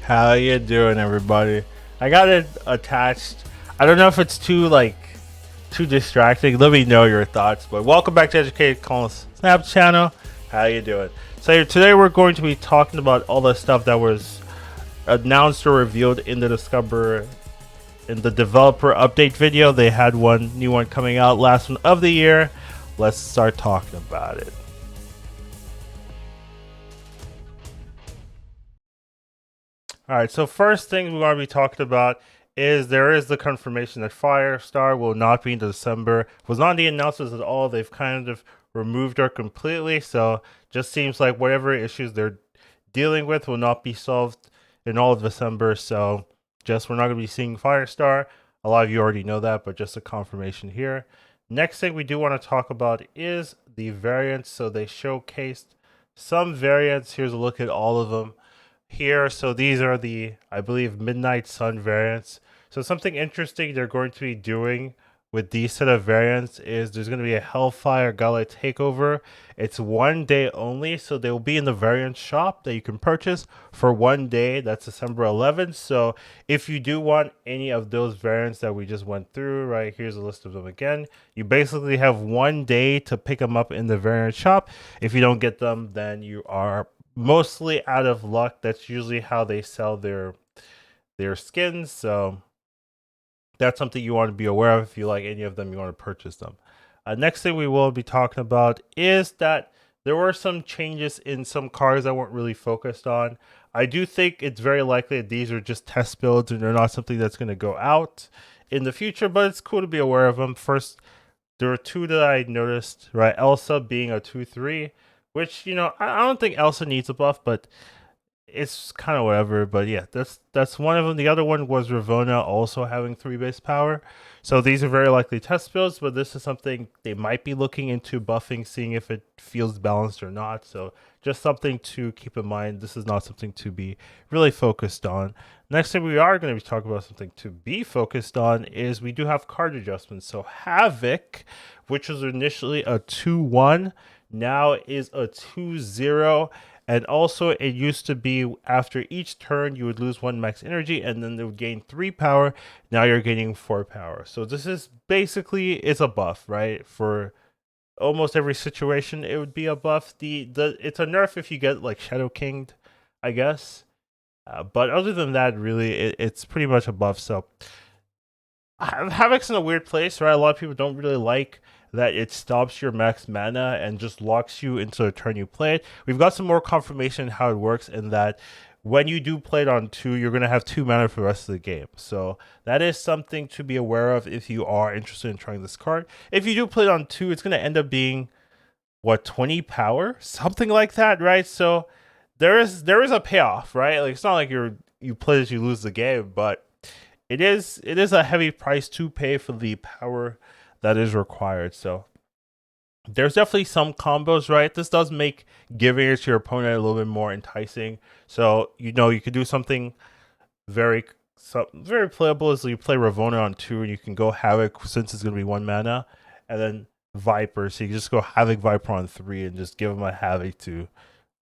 How you doing, everybody? I got it attached. I don't know if it's too distracting. Let me know your thoughts. But welcome back to Educated Collins Snap channel. How you doing? So today we're going to be talking about all the stuff that was announced or revealed in the developer update video. They had one new one coming out last one of the year. Let's start talking about it. All right, so first thing we're going to be talking about is there is the confirmation that Firestar will not be in December. It was not in the announcements at all. They've kind of removed her completely, so just seems like whatever issues they're dealing with will not be solved in all of December. So just we're not going to be seeing Firestar. A lot of you already know that, but just a confirmation here. Next thing we do want to talk about is the variants. So they showcased some variants. Here's a look at all of them here. So these are the, I believe, Midnight Sun variants. So something interesting they're going to be doing with these set of variants is there's going to be a Hellfire Gala takeover. It's 1 day only, so they will be in the variant shop that you can purchase for 1 day. That's December 11th. So if you do want any of those variants that we just went through, right, here's a list of them again. You basically have 1 day to pick them up in the variant shop. If you don't get them, then you are mostly out of luck. That's usually how they sell their skins. So that's something you want to be aware of. If you like any of them, you want to purchase them. Next thing we will be talking about is that there were some changes in some cars that weren't really focused on. I do think it's very likely that these are just test builds and they're not something that's going to go out in the future, but it's cool to be aware of them. First, there were two that I noticed, right? Elsa being a 2-3, which, you know, I don't think Elsa needs a buff, but it's kind of whatever. But yeah, that's one of them. The other one was Ravonna also having 3 base power. So these are very likely test builds, but this is something they might be looking into buffing, seeing if it feels balanced or not. So just something to keep in mind. This is not something to be really focused on. Next thing we are going to be talking about something to be focused on is we do have card adjustments. So Havok, which was initially a 2-1, now is a 2-0. And also, it used to be after each turn, you would lose 1 max energy, and then they would gain 3 power. Now you're gaining 4 power. So this is basically, it's a buff, right? For almost every situation, it would be a buff. It's a nerf if you get like Shadow Kinged, I guess. But other than that, really, it's pretty much a buff. So Havok's in a weird place, right? A lot of people don't really like that it stops your max mana and just locks you into a turn you play it. We've got some more confirmation how it works in that when you do play it on 2, you're going to have 2 mana for the rest of the game. So that is something to be aware of if you are interested in trying this card. If you do play it on 2, it's going to end up being, what, 20 power? Something like that, right? So there is a payoff, right? Like, it's not like you play this, you lose the game, but it is a heavy price to pay for the power that is required. So there's definitely some combos, right? This does make giving it to your opponent a little bit more enticing. So, you know, you could do something very playable as you play Ravonna on 2 and you can go Havok since it's going to be 1 mana, and then Viper. So you can just go Havok Viper on 3 and just give them a Havok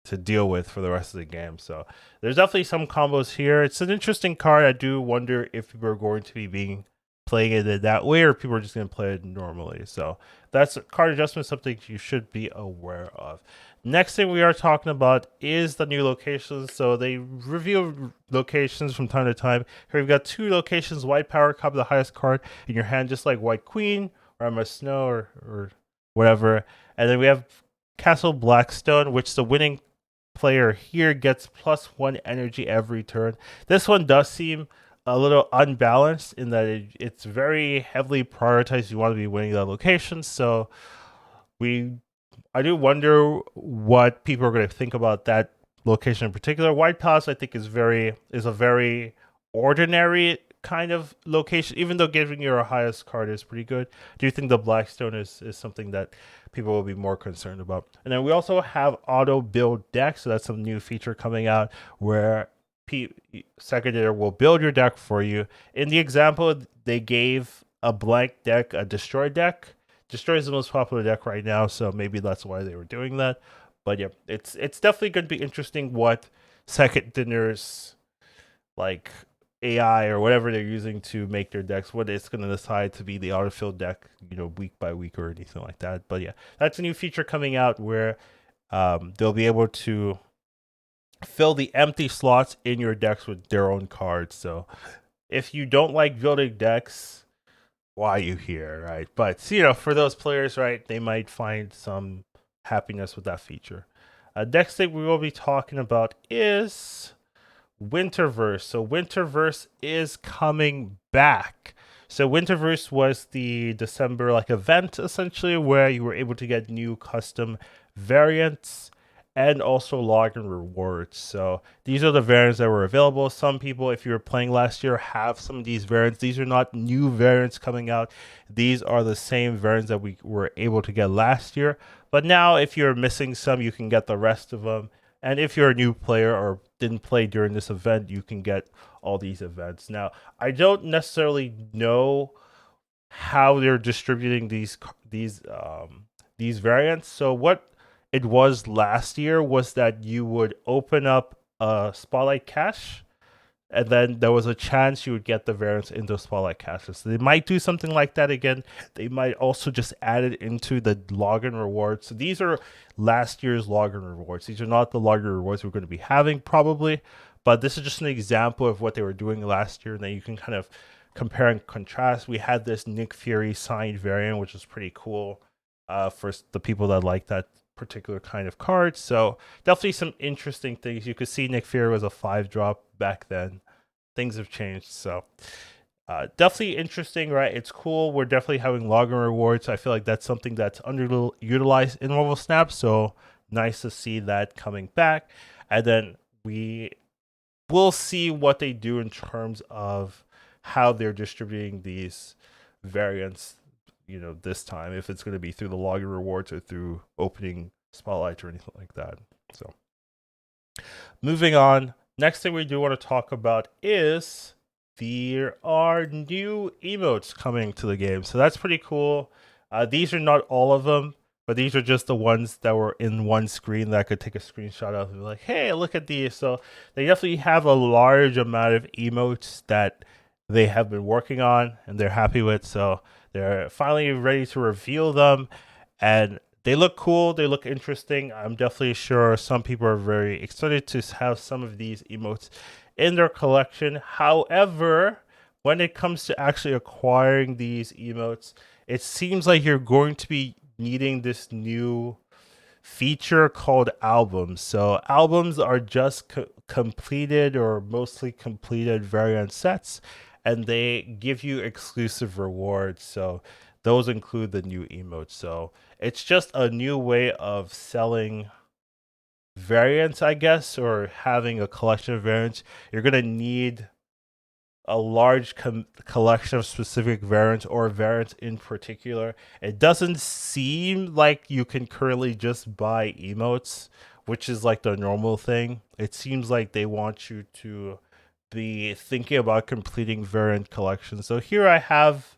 to deal with for the rest of the game. So there's definitely some combos here. It's an interesting card. I do wonder if people are going to be playing it that way, or people are just going to play it normally. So that's card adjustment, something you should be aware of. Next thing we are talking about is the new locations. So they reveal locations from time to time. Here we've got 2 locations. White Power Cup, the highest card in your hand, just like White Queen or Emma Snow or whatever. And then we have Castle Blackstone, which the winning player here gets +1 energy every turn. This one does seem a little unbalanced in that it's very heavily prioritized. You want to be winning that location. So I do wonder what people are going to think about that location in particular. White Palace, I think, is a very ordinary kind of location, even though giving your highest card is pretty good. Do you think the Blackstone is something that people will be more concerned about? And then we also have auto build deck. So that's some new feature coming out where Secretary will build your deck for you. In the example, they gave a blank deck, a destroy deck. Destroy is the most popular deck right now, so maybe that's why they were doing that. But yeah, it's definitely going to be interesting what Second Dinner's like AI or whatever they're using to make their decks, what it's going to decide to be the autofill deck, week by week or anything like that. But yeah, that's a new feature coming out where they'll be able to fill the empty slots in your decks with their own cards. So if you don't like building decks, why are you here, right? But for those players, right, they might find some happiness with that feature. Next thing we will be talking about is Winterverse. So Winterverse is coming back. So Winterverse was the December event essentially where you were able to get new custom variants and also login rewards. So these are the variants that were available. Some people, if you were playing last year, have some of these variants. These are not new variants coming out. These are the same variants that we were able to get last year. But now if you're missing some, you can get the rest of them. And if you're a new player or didn't play during this event, you can get all these events. Now, I don't necessarily know how they're distributing these variants. So what it was last year was that you would open up a spotlight cache, and then there was a chance you would get the variants into spotlight caches. So they might do something like that again. They might also just add it into the login rewards. So these are last year's login rewards. These are not the login rewards we're going to be having probably, but this is just an example of what they were doing last year. And then you can kind of compare and contrast. We had this Nick Fury signed variant, which is pretty cool for the people that like that particular kind of card. So definitely some interesting things. You could see Nick Fury was a 5-drop back then. Things have changed. So definitely interesting, right? It's cool. We're definitely having login rewards. I feel like that's something that's underutilized in Marvel Snap. So nice to see that coming back. And then we will see what they do in terms of how they're distributing these variants this time, if it's going to be through the login rewards or through opening spotlight or anything like that. So moving on, next thing we do want to talk about is there are new emotes coming to the game. So that's pretty cool. These are not all of them, but these are just the ones that were in one screen that I could take a screenshot of and be like, hey, look at these. So they definitely have a large amount of emotes that they have been working on and they're happy with. So they're finally ready to reveal them, and they look cool. They look interesting. I'm definitely sure some people are very excited to have some of these emotes in their collection. However, when it comes to actually acquiring these emotes, it seems like you're going to be needing this new feature called albums. So albums are just completed or mostly completed variant sets, and they give you exclusive rewards. So those include the new emotes. So it's just a new way of selling variants, I guess, or having a collection of variants. You're going to need a large collection of specific variants or variants in particular. It doesn't seem like you can currently just buy emotes, which is like the normal thing. It seems like they want you to be thinking about completing variant collections. So here I have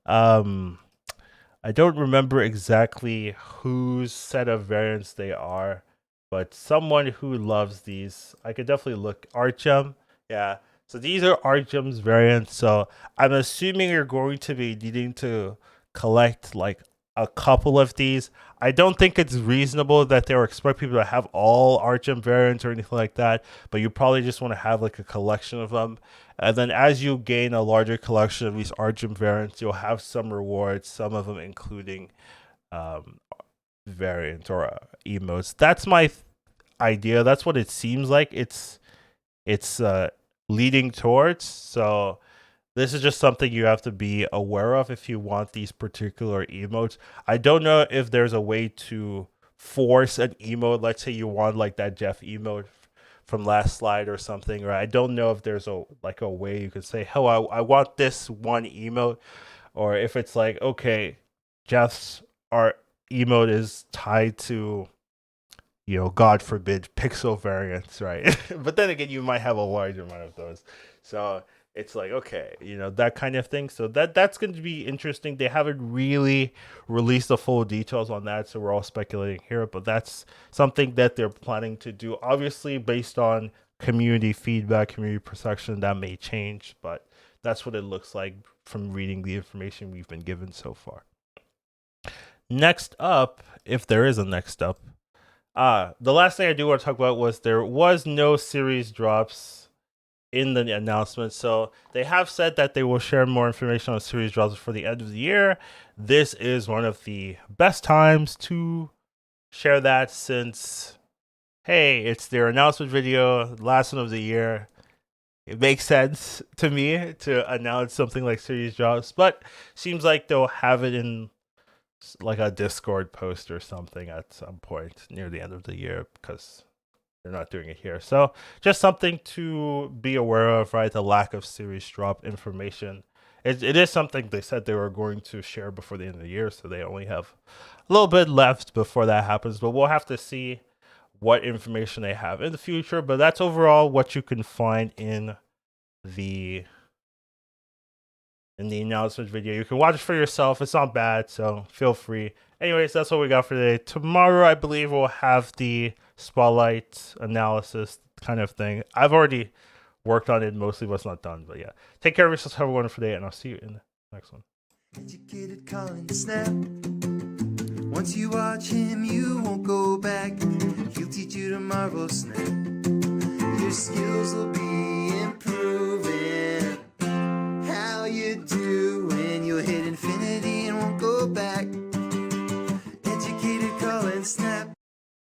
I don't remember exactly whose set of variants they are, but someone who loves these. I could definitely look. Archem, yeah. So these are Archem's variants. So I'm assuming you're going to be needing to collect like a couple of these. I don't think it's reasonable that they expect people to have all Archem variants or anything like that, but you probably just want to have like a collection of them. And then as you gain a larger collection of these Argent variants, you'll have some rewards, some of them including um, variants or emotes. That's my idea. That's what it seems like it's leading towards. So this is just something you have to be aware of if you want these particular emotes. I don't know if there's a way to force an emote. Let's say you want like that Jeff emote from last slide or something, or I don't know if there's a way you could say, "Oh, I want this one emote," or if it's like, okay, Jeff's art emote is tied to, God forbid, pixel variants, right? But then again, you might have a large amount of those, so it's like, okay, that kind of thing. So that's going to be interesting. They haven't really released the full details on that, so we're all speculating here, but that's something that they're planning to do, obviously based on community feedback, community perception, that may change, but that's what it looks like from reading the information we've been given so far. Next up, if there is a next up, the last thing I do want to talk about was there was no series drops in the announcement. So they have said that they will share more information on series drops before the end of the year. This is one of the best times to share that, since, hey, it's their announcement video, last one of the year. It makes sense to me to announce something like series drops, but seems like they'll have it in like a Discord post or something at some point near the end of the year, because they're not doing it here. So just something to be aware of, right? The lack of series drop information. It is something they said they were going to share before the end of the year, so they only have a little bit left before that happens. But we'll have to see what information they have in the future. But that's overall what you can find in the announcement video. You can watch it for yourself. It's not bad, so feel free. Anyways, that's what we got for today. Tomorrow, I believe, we'll have the spotlight analysis kind of thing. I've already worked on it mostly, but it's not done. But yeah, take care of yourselves. Have a wonderful day, and I'll see you in the next one. Educated calling snap. Once you watch him, you won't go back. He'll teach you tomorrow, snap.